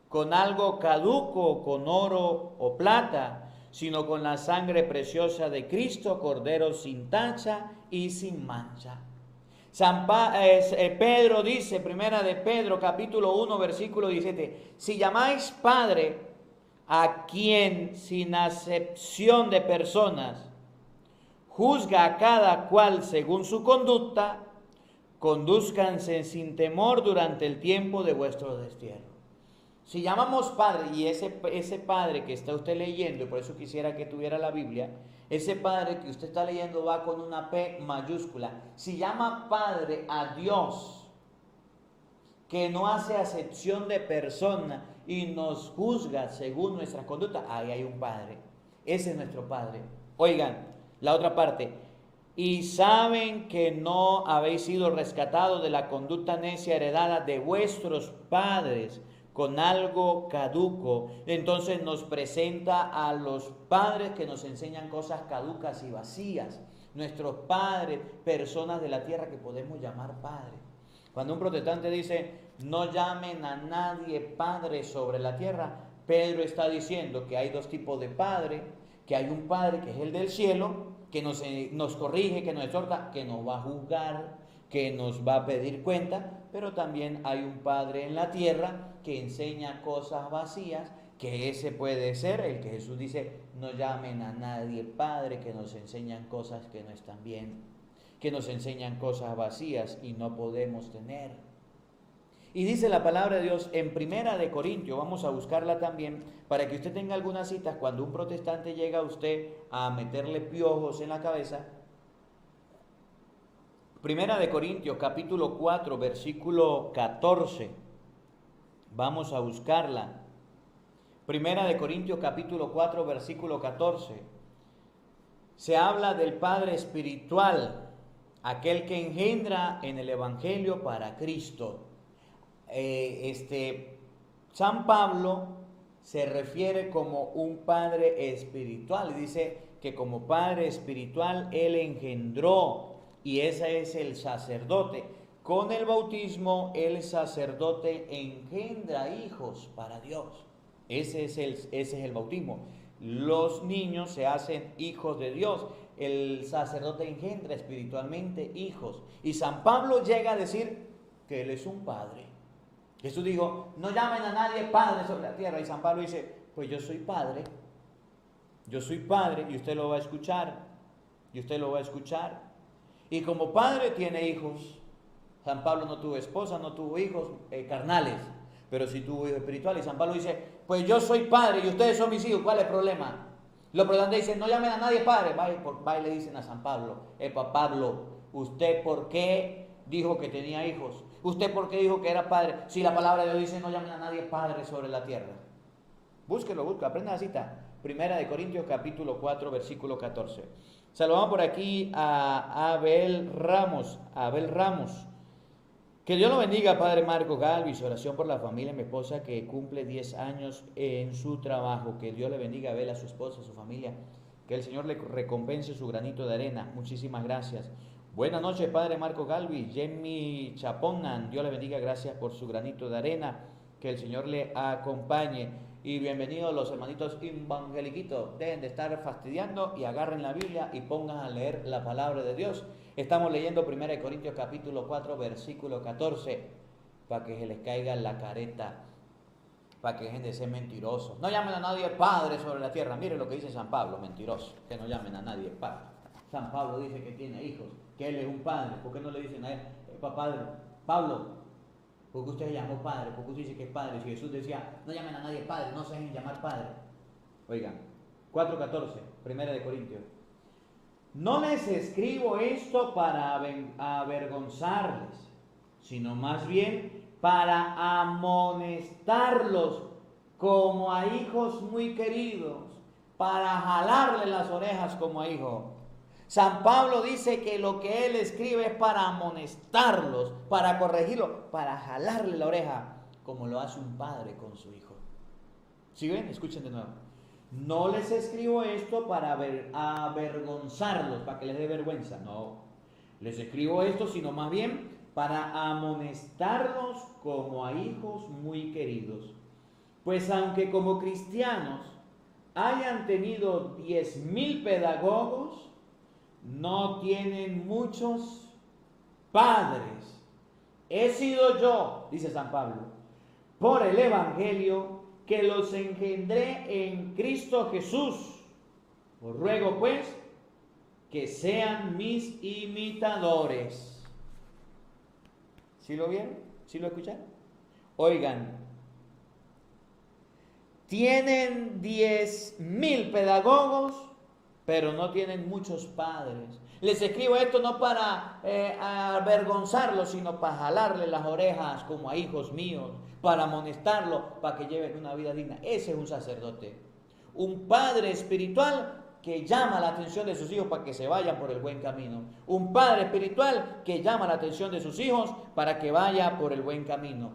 con algo caduco, con oro o plata, sino con la sangre preciosa de Cristo, Cordero sin tacha y sin mancha. Pedro dice, Primera de Pedro, capítulo 1, versículo 17, si llamáis Padre a quien sin acepción de personas juzga a cada cual según su conducta, condúzcanse sin temor durante el tiempo de vuestro destierro. Si llamamos Padre, y ese Padre que está usted leyendo, y por eso quisiera que tuviera la Biblia, ese Padre que usted está leyendo va con una P mayúscula. Si llama Padre a Dios, que no hace acepción de persona y nos juzga según nuestra conducta, ahí hay un Padre. Ese es nuestro Padre. Oigan, la otra parte. Y saben que no habéis sido rescatados de la conducta necia heredada de vuestros padres con algo caduco. Entonces nos presenta a los padres que nos enseñan cosas caducas y vacías. Nuestros padres, personas de la tierra que podemos llamar padres. Cuando un protestante dice, no llamen a nadie padre sobre la tierra, Pedro está diciendo que hay dos tipos de padre, que hay un Padre que es el del cielo, que nos corrige, que nos exhorta, que nos va a juzgar, que nos va a pedir cuenta, pero también hay un Padre en la tierra que enseña cosas vacías, que ese puede ser el que Jesús dice, no llamen a nadie Padre, que nos enseñan cosas que no están bien, que nos enseñan cosas vacías y no podemos tener. Y dice la palabra de Dios en Primera de Corintios, vamos a buscarla también, para que usted tenga algunas citas cuando un protestante llega a usted a meterle piojos en la cabeza. Primera de Corintios, capítulo 4, versículo 14. Vamos a buscarla. Primera de Corintios, capítulo 4, versículo 14. Se habla del Padre espiritual, aquel que engendra en el Evangelio para Cristo. San Pablo se refiere como un padre espiritual y dice que como padre espiritual él engendró, y ese es el sacerdote. con el bautismo el sacerdote engendra hijos para Dios. Ese es el bautismo. Los niños se hacen hijos de Dios. El sacerdote engendra espiritualmente hijos. Y San Pablo llega a decir que él es un padre. Jesús dijo, no llamen a nadie padre sobre la tierra. Y San Pablo dice, pues yo soy padre y usted lo va a escuchar. Y usted lo va a escuchar. Y como padre tiene hijos. San Pablo no tuvo esposa, no tuvo hijos carnales, pero sí tuvo hijos espirituales. Y San Pablo dice, pues yo soy padre y ustedes son mis hijos, ¿cuál es el problema? Los protestantes dicen, no llamen a nadie padre. Va y le dicen a San Pablo, Pablo, ¿usted por qué dijo que tenía hijos? ¿Usted por qué dijo que era padre? Si la palabra de Dios dice, no llamen a nadie padre sobre la tierra. Búsquelo, aprenda la cita. Primera de Corintios capítulo 4, versículo 14. Saludamos por aquí a Abel Ramos. Que Dios lo bendiga, Padre Marco Galvis. Oración por la familia de mi esposa que cumple 10 años en su trabajo. Que Dios le bendiga a Abel, a su esposa, a su familia. Que el Señor le recompense su granito de arena. Muchísimas gracias. Buenas noches, Padre Marco Galvis. Jenny Chaponan, Dios le bendiga, gracias por su granito de arena. Que el Señor le acompañe. Y bienvenidos los hermanitos evangeliquitos. Dejen de estar fastidiando y agarren la Biblia y pongan a leer la palabra de Dios. Estamos leyendo 1 Corintios capítulo 4, versículo 14, para que se les caiga la careta, para que dejen de ser mentirosos. No llamen a nadie padre sobre la tierra. Miren lo que dice San Pablo, mentiroso, que no llamen a nadie padre. San Pablo dice que tiene hijos, que él es un padre. ¿Por qué no le dicen a él, padre, Pablo? Porque usted se llamó padre, porque usted dice que es padre. Si Jesús decía, no llamen a nadie padre, no se dejen llamar padre. Oigan, 4:14, 1 Corintios. No les escribo esto para avergonzarles, sino más bien para amonestarlos como a hijos muy queridos, para jalarle las orejas como a hijos. San Pablo dice que lo que él escribe es para amonestarlos, para corregirlos, para jalarle la oreja, como lo hace un padre con su hijo. ¿Sí ven? Escuchen de nuevo. No les escribo esto para avergonzarlos, para que les dé vergüenza. No. Les escribo esto, sino más bien para amonestarlos como a hijos muy queridos. Pues aunque como cristianos hayan tenido 10,000 pedagogos, no tienen muchos padres. He sido yo, dice San Pablo, por el Evangelio, que los engendré en Cristo Jesús. Os ruego pues que sean mis imitadores. ¿Sí lo vieron? ¿Sí lo escucharon? Oigan, tienen 10,000 pedagogos, pero no tienen muchos padres. Les escribo esto no para avergonzarlos, sino para jalarle las orejas como a hijos míos, para amonestarlos, para que lleven una vida digna. Ese es un sacerdote, un padre espiritual que llama la atención de sus hijos para que se vayan por el buen camino. Un padre espiritual que llama la atención de sus hijos para que vaya por el buen camino.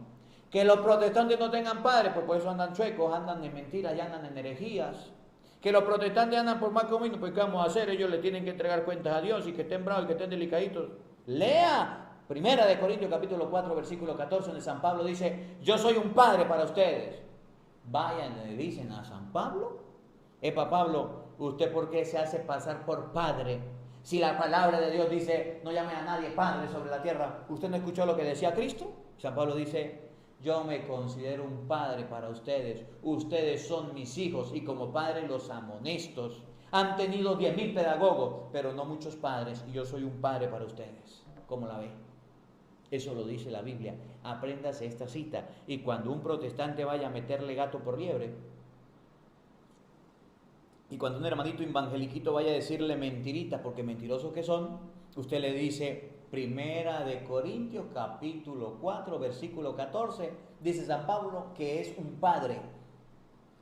Que los protestantes no tengan padres, pues por eso andan chuecos, andan en mentiras y andan en herejías. Que los protestantes andan por mal camino, pues ¿qué vamos a hacer? Ellos le tienen que entregar cuentas a Dios y que estén bravos y que estén delicaditos. Lea 1 Corintios capítulo 4, versículo 14, donde San Pablo dice, yo soy un padre para ustedes. Vayan y le dicen a San Pablo, Pablo, ¿usted por qué se hace pasar por padre? Si la palabra de Dios dice, no llame a nadie padre sobre la tierra, ¿usted no escuchó lo que decía Cristo? San Pablo dice, yo me considero un padre para ustedes. Ustedes son mis hijos y como padre los amonesto. Han tenido 10,000 pedagogos, pero no muchos padres. Y yo soy un padre para ustedes. ¿Cómo la ve? Eso lo dice la Biblia. Apréndase esta cita. Y cuando un protestante vaya a meterle gato por liebre, y cuando un hermanito evangeliquito vaya a decirle mentiritas, porque mentirosos que son, usted le dice, 1 Corintios capítulo 4 versículo 14, dice San Pablo que es un padre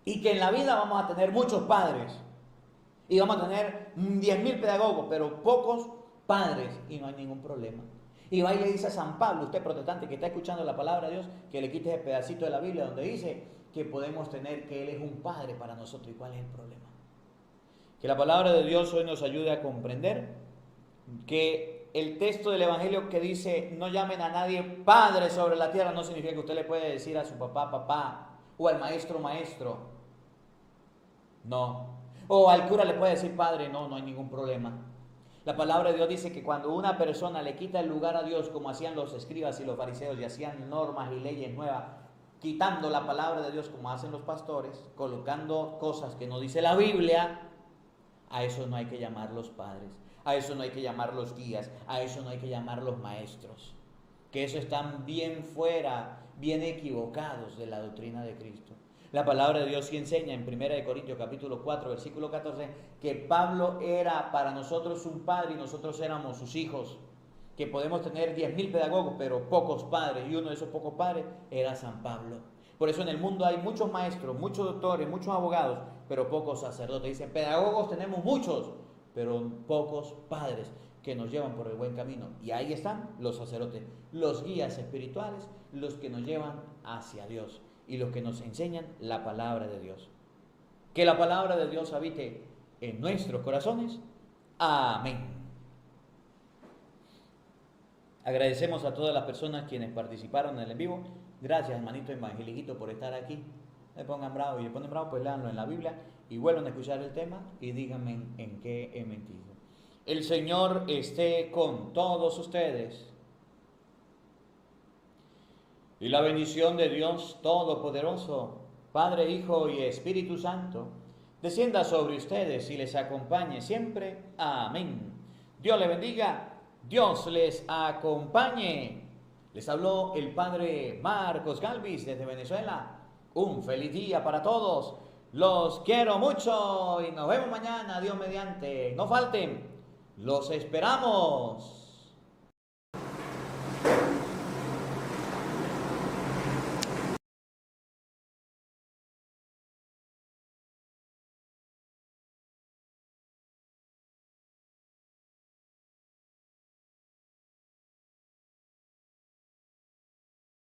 y que en la vida vamos a tener muchos padres y vamos a tener 10,000 pedagogos, pero pocos padres y no hay ningún problema. Y va y le dice a San Pablo, usted protestante que está escuchando la palabra de Dios, que le quite ese pedacito de la Biblia donde dice que podemos tener, que Él es un padre para nosotros. ¿Y cuál es el problema? Que la palabra de Dios hoy nos ayude a comprender que el texto del Evangelio que dice no llamen a nadie padre sobre la tierra no significa que usted le puede decir a su papá, papá, o al maestro, maestro. No. O al cura le puede decir padre, no hay ningún problema. La palabra de Dios dice que cuando una persona le quita el lugar a Dios, como hacían los escribas y los fariseos, y hacían normas y leyes nuevas, quitando la palabra de Dios como hacen los pastores, colocando cosas que no dice la Biblia, a eso no hay que llamarlos padres, a eso no hay que llamarlos guías, a eso no hay que llamarlos maestros, que eso están bien fuera, bien equivocados de la doctrina de Cristo. La palabra de Dios sí enseña en 1 Corintios capítulo 4, versículo 14, que Pablo era para nosotros un padre y nosotros éramos sus hijos, que podemos tener 10.000 pedagogos, pero pocos padres, y uno de esos pocos padres era San Pablo. Por eso en el mundo hay muchos maestros, muchos doctores, muchos abogados, pero pocos sacerdotes. Dicen, pedagogos tenemos muchos, pero pocos padres que nos llevan por el buen camino. Y ahí están los sacerdotes, los guías espirituales, los que nos llevan hacia Dios y los que nos enseñan la palabra de Dios. Que la palabra de Dios habite en nuestros corazones. Amén. Agradecemos a todas las personas quienes participaron en el vivo. Gracias, hermanito Evangelito, por estar aquí. Le pongan bravo y le ponen bravo, pues léanlo en la Biblia y vuelvan a escuchar el tema y díganme en qué he mentido. El Señor esté con todos ustedes. Y la bendición de Dios Todopoderoso, Padre, Hijo y Espíritu Santo, descienda sobre ustedes y les acompañe siempre. Amén. Dios les bendiga, Dios les acompañe. Les habló el Padre Marcos Galvis desde Venezuela. Un feliz día para todos. Los quiero mucho y nos vemos mañana, Dios mediante. No falten, los esperamos.